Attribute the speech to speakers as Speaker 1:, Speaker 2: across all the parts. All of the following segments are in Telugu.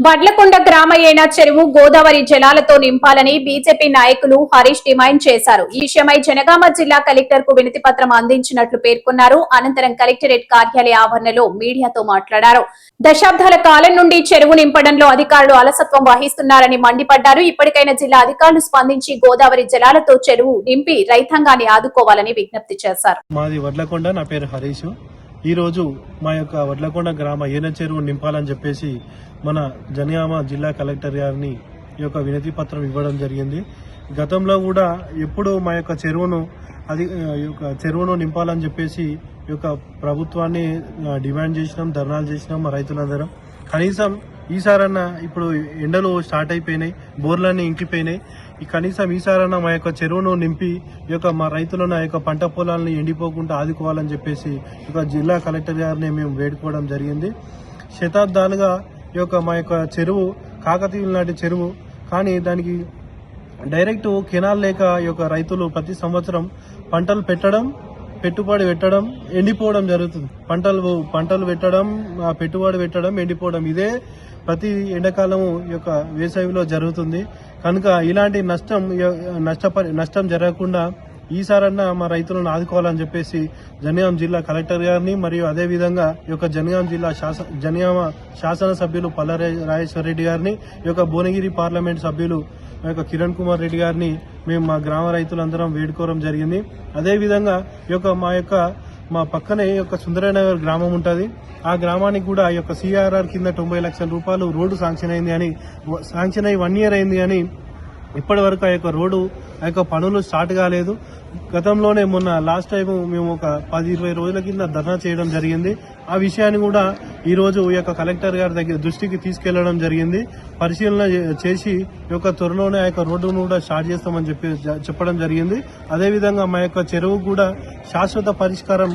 Speaker 1: వడ్లకొండ గ్రామ ఏనా చెరువు గోదావరి జలాలతో నింపాలని బీజేపీ నాయకులు హరీష్ డిమాండ్ చేశారు. ఈ విషయమై జనగామ జిల్లా కలెక్టర్ కు వినతి పత్రం అందించినట్లు పేర్కొన్నారు. అనంతరం కలెక్టరేట్ కార్యాలయ ఆవరణలో మీడియాతో మాట్లాడారు. దశాబ్దాల కాలం నుండి చెరువు నింపడంలో అధికారులు అలసత్వం వహిస్తున్నారని మండిపడ్డారు. ఇప్పటికైనా జిల్లా అధికారులు స్పందించి గోదావరి జలాలతో చెరువు నింపి రైతాంగాన్ని ఆదుకోవాలని విజ్ఞప్తి చేశారు.
Speaker 2: మాది వడ్లకొండ, నా పేరు హరీష్. ఈ రోజు మా యొక్క వడ్లకొండ గ్రామ ఏన చెరువు నింపాలని చెప్పేసి మన జనగామ జిల్లా కలెక్టర్ గారిని ఈ యొక్క వినతి పత్రం ఇవ్వడం జరిగింది. గతంలో కూడా ఎప్పుడు మా యొక్క చెరువును నింపాలని చెప్పేసి ఈ యొక్క ప్రభుత్వాన్ని డిమాండ్ చేసినాం, ధర్నాలు చేసినాం మా రైతులందరం. కనీసం ఈసారన్నా ఇప్పుడు ఎండలు స్టార్ట్ అయిపోయినాయి, బోర్లన్నీ ఇంకిపోయినాయి. కనీసం ఈసారన్నా మా యొక్క చెరువును నింపి ఈ యొక్క మా రైతులను ఆ యొక్క పంట పొలాలను ఎండిపోకుండా ఆదుకోవాలని చెప్పేసి ఈ యొక్క జిల్లా కలెక్టర్ గారిని మేము వేడుకోవడం జరిగింది. శతాబ్దాలుగా ఈ యొక్క మా యొక్క చెరువు కాకతీయుల నాటి చెరువు, కానీ దానికి డైరెక్ట్ కెనాల్ లేక ఈ యొక్క రైతులు ప్రతి సంవత్సరం పంటలు పెట్టుబడి పెట్టడం, ఎండిపోవడం జరుగుతుంది. పంటలు పెట్టడం, పెట్టుబడి పెట్టడం, ఎండిపోవడం, ఇదే ప్రతి ఎండాకాలము ఈ యొక్క వేసవిలో జరుగుతుంది. కనుక ఇలాంటి నష్టం జరగకుండా ఈసారన్నా మా రైతులను ఆదుకోవాలని చెప్పేసి జనగామ జిల్లా కలెక్టర్ గారిని మరియు అదేవిధంగా ఈ యొక్క జనగామ శాసనసభ్యులు పల్లా రాజేశ్వర రెడ్డి గారిని, ఈ యొక్క భువనగిరి పార్లమెంట్ సభ్యులు కిరణ్ కుమార్ రెడ్డి గారిని మేము మా గ్రామ రైతులందరం వేడుకోవడం జరిగింది. అదేవిధంగా మా పక్కనే ఈ యొక్క సుందరనగర్ గ్రామం ఉంటుంది. ఆ గ్రామానికి కూడా ఈ యొక్క సిఆర్ఆర్ కింద 90 లక్షల రూపాయలు రోడ్డు శాంక్షన్ అయి 1 year అయింది. కానీ ఇప్పటి వరకు ఆ యొక్క రోడ్డు పనులు స్టార్ట్ కాలేదు. గతంలోనే మొన్న లాస్ట్ టైం మేము ఒక 10-20 రోజుల కింద ధర్నా చేయడం జరిగింది. ఆ విషయాన్ని కూడా ఈ రోజు ఈ యొక్క కలెక్టర్ గారి దృష్టికి తీసుకెళ్లడం జరిగింది. పరిశీలన చేసి ఈ యొక్క త్వరలోనే ఆ యొక్క రోడ్డును కూడా స్టార్ట్ చేస్తామని చెప్పడం జరిగింది. అదేవిధంగా మా యొక్క చెరువు కూడా శాశ్వత పరిష్కారం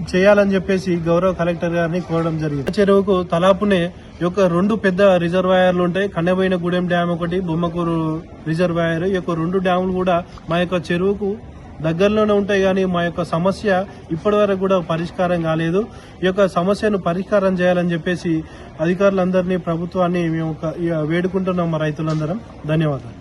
Speaker 2: చేయాలని చెప్పేసి గౌరవ కలెక్టర్ గారిని కోరడం జరిగింది. చెరువుకు తలాపునే ఈ యొక్క 2 పెద్ద రిజర్వాయర్లు ఉంటాయి. కన్నెబోయినగూడెం డ్యామ్ ఒకటి, బొమ్మకూరు రిజర్వాయర్. ఈ యొక్క 2 డ్యాములు కూడా మా యొక్క చెరువుకు దగ్గరలోనే ఉంటాయి. కానీ మా యొక్క సమస్య ఇప్పటి వరకు కూడా పరిష్కారం కాలేదు. ఈ యొక్క సమస్యను పరిష్కారం చేయాలని చెప్పేసి అధికారులందరినీ, ప్రభుత్వాన్ని మేము వేడుకుంటున్నాం మా రైతులందరం. ధన్యవాదాలు.